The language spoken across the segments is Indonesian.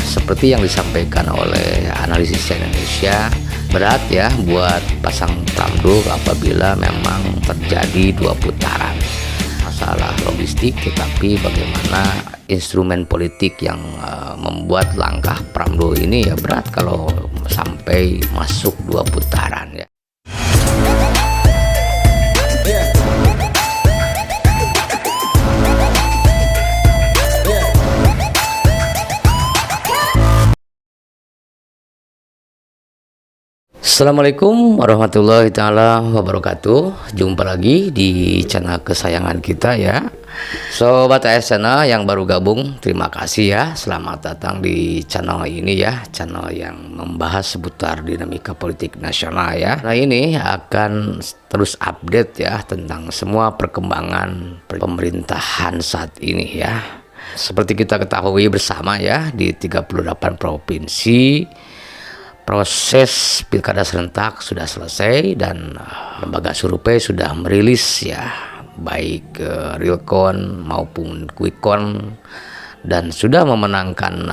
Seperti yang disampaikan oleh analisis Indonesia, berat ya buat pasang Pramdo apabila memang terjadi 2 putaran. Masalah logistik, tetapi bagaimana instrumen politik yang membuat langkah Pramdo ini ya berat kalau sampai masuk 2 putaran ya. Assalamualaikum warahmatullahi taala wabarakatuh. Jumpa lagi di channel kesayangan kita ya, Sobat AS yang baru gabung. Terima kasih ya, selamat datang di channel ini ya, channel yang membahas seputar dinamika politik nasional ya. Nah, ini akan terus update ya tentang semua perkembangan pemerintahan saat ini ya. Seperti kita ketahui bersama ya, di 38 provinsi proses pilkada serentak sudah selesai dan lembaga survei sudah merilis ya, baik Realcon maupun Quickcon, dan sudah memenangkan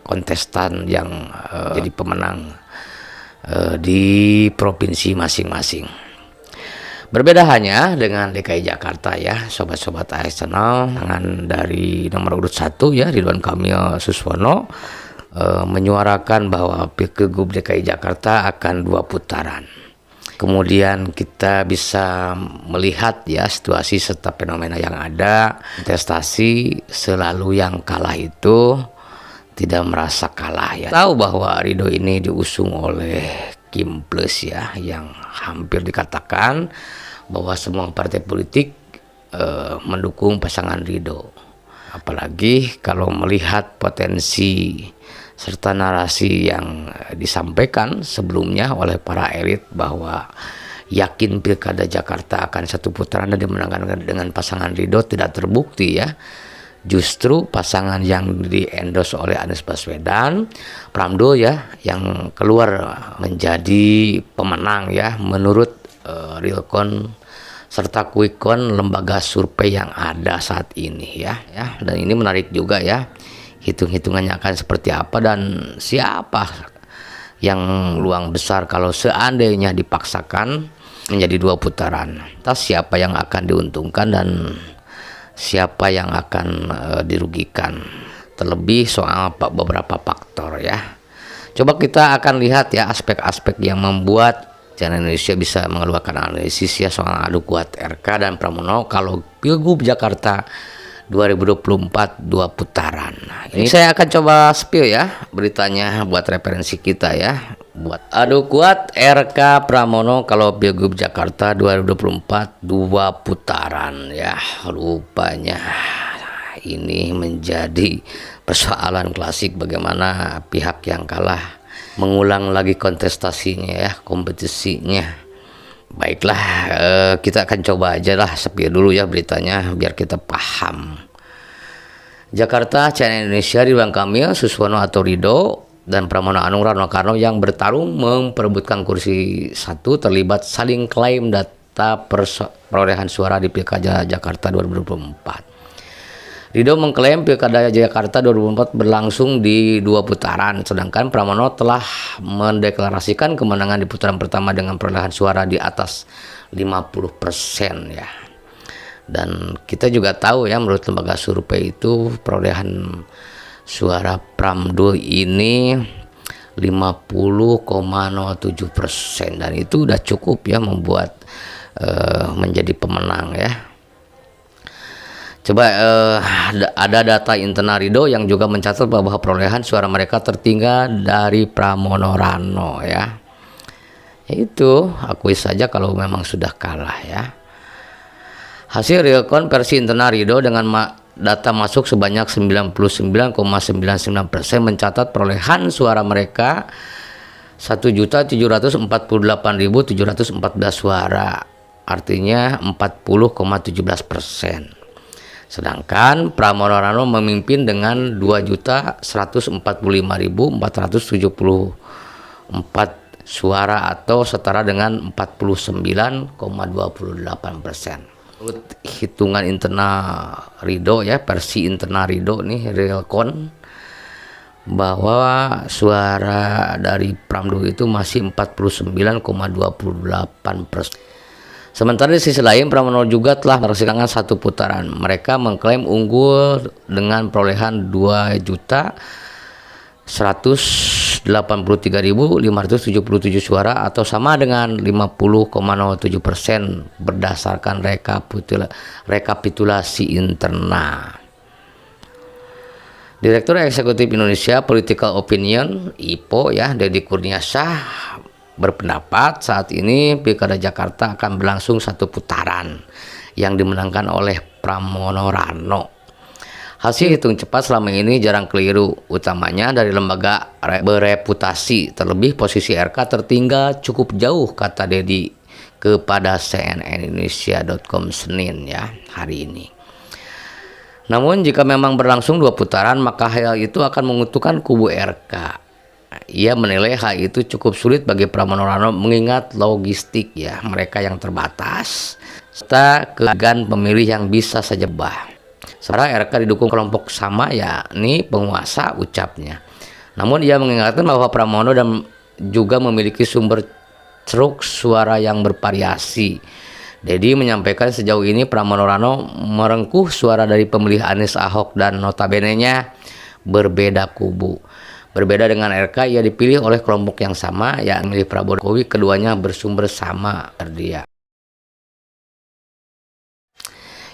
kontestan yang jadi pemenang di provinsi masing-masing. Berbeda hanya dengan DKI Jakarta ya, sobat-sobat AS Channel. Tangan dari nomor urut 1 ya, Ridwan Kamil Suswono menyuarakan bahwa Pilgub DKI Jakarta akan 2 putaran. Kemudian kita bisa melihat ya situasi serta fenomena yang ada. Kontestasi selalu yang kalah itu tidak merasa kalah ya. Tahu bahwa Ridho ini diusung oleh Kim Plus ya, yang hampir dikatakan bahwa semua partai politik mendukung pasangan Ridho. Apalagi kalau melihat potensi serta narasi yang disampaikan sebelumnya oleh para elit bahwa yakin pilkada Jakarta akan 1 putaran dan dimenangkan dengan pasangan Ridho tidak terbukti ya. Justru pasangan yang di-endorse oleh Anies Baswedan, Pramdo ya, yang keluar menjadi pemenang ya menurut Realcon serta Quickcon, lembaga survei yang ada saat ini ya. Dan ini menarik juga ya, hitung-hitungannya akan seperti apa dan siapa yang luang besar kalau seandainya dipaksakan menjadi 2 putaran. Entah siapa yang akan diuntungkan dan siapa yang akan dirugikan. Terlebih soal beberapa faktor ya. Coba kita akan lihat ya aspek-aspek yang membuat channel Indonesia bisa mengeluarkan analisis ya soal adu kuat RK dan Pramono kalau Pilgub Jakarta 2024 2 putaran. Ini saya akan coba spill ya beritanya buat referensi kita ya. Buat adu kuat RK Pramono kalau Pilgub Jakarta 2024 2 putaran ya. Rupanya ini menjadi persoalan klasik, bagaimana pihak yang kalah mengulang lagi kontestasinya ya, kompetisinya. Baiklah, kita akan coba aja lah spill dulu ya beritanya biar kita paham. Jakarta, channel Indonesia, Ridwan Kamil Suswono atau Ridho dan Pramono Anung Rano Karno yang bertarung memperebutkan kursi 1 terlibat saling klaim data perolehan suara di Pilkada Jakarta 2024. Ridho mengklaim Pilkada Jakarta 2024 berlangsung di 2 putaran, sedangkan Pramono telah mendeklarasikan kemenangan di putaran pertama dengan perolehan suara di atas 50% ya. Dan kita juga tahu ya, menurut lembaga survei itu perolehan suara Pramdo ini 50,07% dan itu udah cukup ya membuat menjadi pemenang ya. Coba ada data internal Ridho yang juga mencatat bahwa perolehan suara mereka tertinggal dari Pramono Rano ya. Itu akui saja kalau memang sudah kalah ya. Hasil Realcon versi internal Ridho dengan data masuk sebanyak 99,99% mencatat perolehan suara mereka 1.748.714 suara, artinya 40,17%. Sedangkan Pramono Rano memimpin dengan 2.145.474 suara atau setara dengan 49,28%. Menurut hitungan internal Ridho ya, versi internal Ridho nih Realcon, bahwa suara dari Pramdo itu masih 49,28%. Sementara di sisi lain, Pramono juga telah merasakan satu putaran. Mereka mengklaim unggul dengan perolehan 2.183.577 suara atau sama dengan 50,07% berdasarkan rekapitulasi internal. Direktur Eksekutif Indonesia Political Opinion (IPO) Deddy Kurniasah berpendapat saat ini Pilkada Jakarta akan berlangsung satu putaran yang dimenangkan oleh Pramono Rano. Hasil hitung cepat selama ini jarang keliru, utamanya dari lembaga bereputasi. Terlebih posisi RK tertinggal cukup jauh, kata Deddy kepada cnnindonesia.com Senin hari ini. Namun jika memang berlangsung dua putaran, maka hal itu akan menguntungkan kubu RK. Ia menilai hal itu cukup sulit bagi Pramono Rano mengingat logistik mereka yang terbatas serta kegan pemilih yang bisa saja berubah. Sementara RK didukung kelompok sama yakni penguasa, ucapnya. Namun ia mengingatkan bahwa Pramono dan juga memiliki sumber ceruk suara yang bervariasi. Deddy menyampaikan sejauh ini Pramono Rano merengkuh suara dari pemilih Anies, Ahok, dan notabene-nya berbeda kubu. Berbeda dengan RK, ia dipilih oleh kelompok yang sama, yakni Prabowo Jokowi. Keduanya bersumber sama, dia.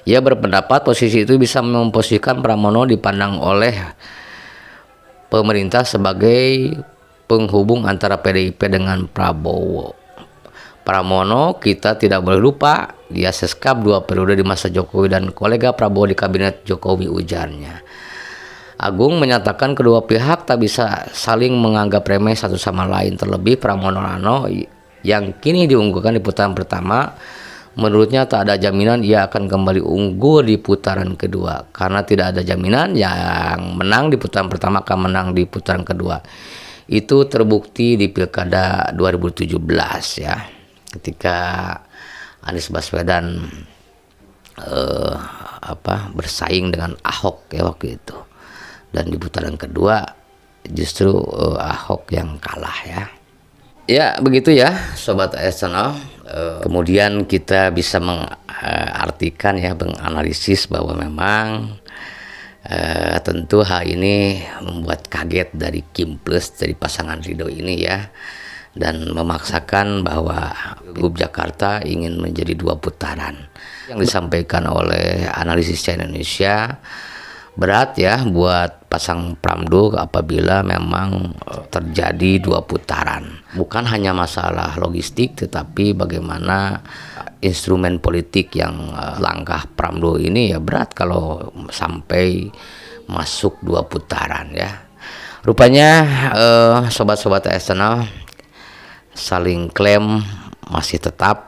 Ia berpendapat posisi itu bisa memposisikan Pramono dipandang oleh pemerintah sebagai penghubung antara PDIP dengan Prabowo. Pramono kita tidak boleh lupa, dia seskap 2 periode di masa Jokowi dan kolega Prabowo di kabinet Jokowi, ujarnya. Agung menyatakan kedua pihak tak bisa saling menganggap remeh satu sama lain. Terlebih Pramono Rano yang kini diunggulkan di putaran pertama, menurutnya tak ada jaminan ia akan kembali unggul di putaran kedua. Karena tidak ada jaminan yang menang di putaran pertama akan menang di putaran kedua. Itu terbukti di Pilkada 2017 ketika Anies Baswedan bersaing dengan Ahok waktu itu. Dan di putaran kedua justru Ahok yang kalah Ya begitu Sobat Channel. Kemudian kita bisa mengartikan menganalisis bahwa memang tentu hal ini membuat kaget dari Kim Plus, dari pasangan Ridho ini dan memaksakan bahwa Pilgub Jakarta ingin menjadi 2 putaran. Yang disampaikan oleh analisis Indonesia berat buat pasang Pramdo apabila memang terjadi 2 putaran. Bukan hanya masalah logistik, tetapi bagaimana instrumen politik yang langkah Pramdo ini berat kalau sampai masuk 2 putaran Rupanya sobat-sobat eksternal saling klaim masih tetap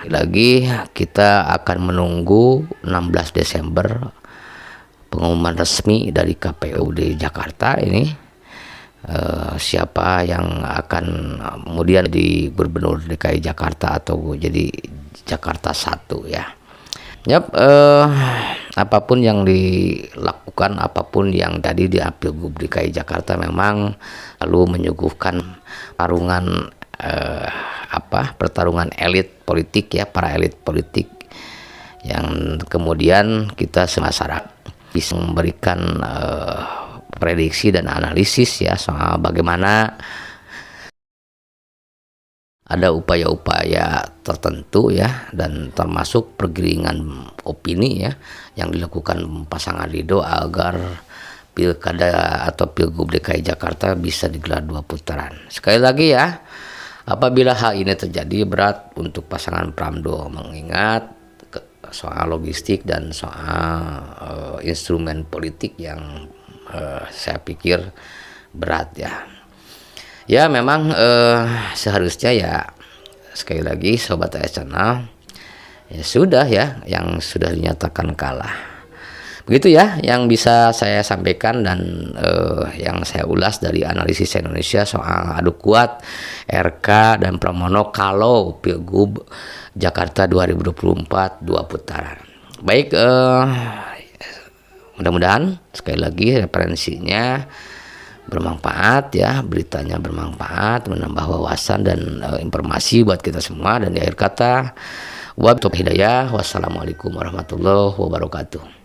Lagi kita akan menunggu 16 Desember pengumuman resmi dari KPUD Jakarta ini, siapa yang akan kemudian di Gubernur DKI Jakarta atau jadi Jakarta 1 apapun yang dilakukan, apapun yang tadi di Pilgub DKI Jakarta memang lalu menyuguhkan pertarungan elit politik para elit politik yang kemudian kita masyarakat bisa memberikan prediksi dan analisis soal bagaimana ada upaya-upaya tertentu dan termasuk pergiringan opini yang dilakukan pasangan Ridho agar Pilkada atau Pilgub DKI Jakarta bisa digelar 2 putaran. Sekali lagi apabila hal ini terjadi berat untuk pasangan Pramdo mengingat soal logistik dan soal instrumen politik yang saya pikir berat memang seharusnya sekali lagi Sobat Channel sudah yang sudah dinyatakan kalah. Begitu yang bisa saya sampaikan dan yang saya ulas dari analisis Indonesia soal adu kuat RK dan Pramono kalau Pilgub Jakarta 2024 2 putaran. Baik, mudah-mudahan sekali lagi referensinya bermanfaat ya, beritanya bermanfaat, menambah wawasan dan informasi buat kita semua. Dan di akhir kata, wabillahi hidayah, wassalamualaikum warahmatullahi wabarakatuh.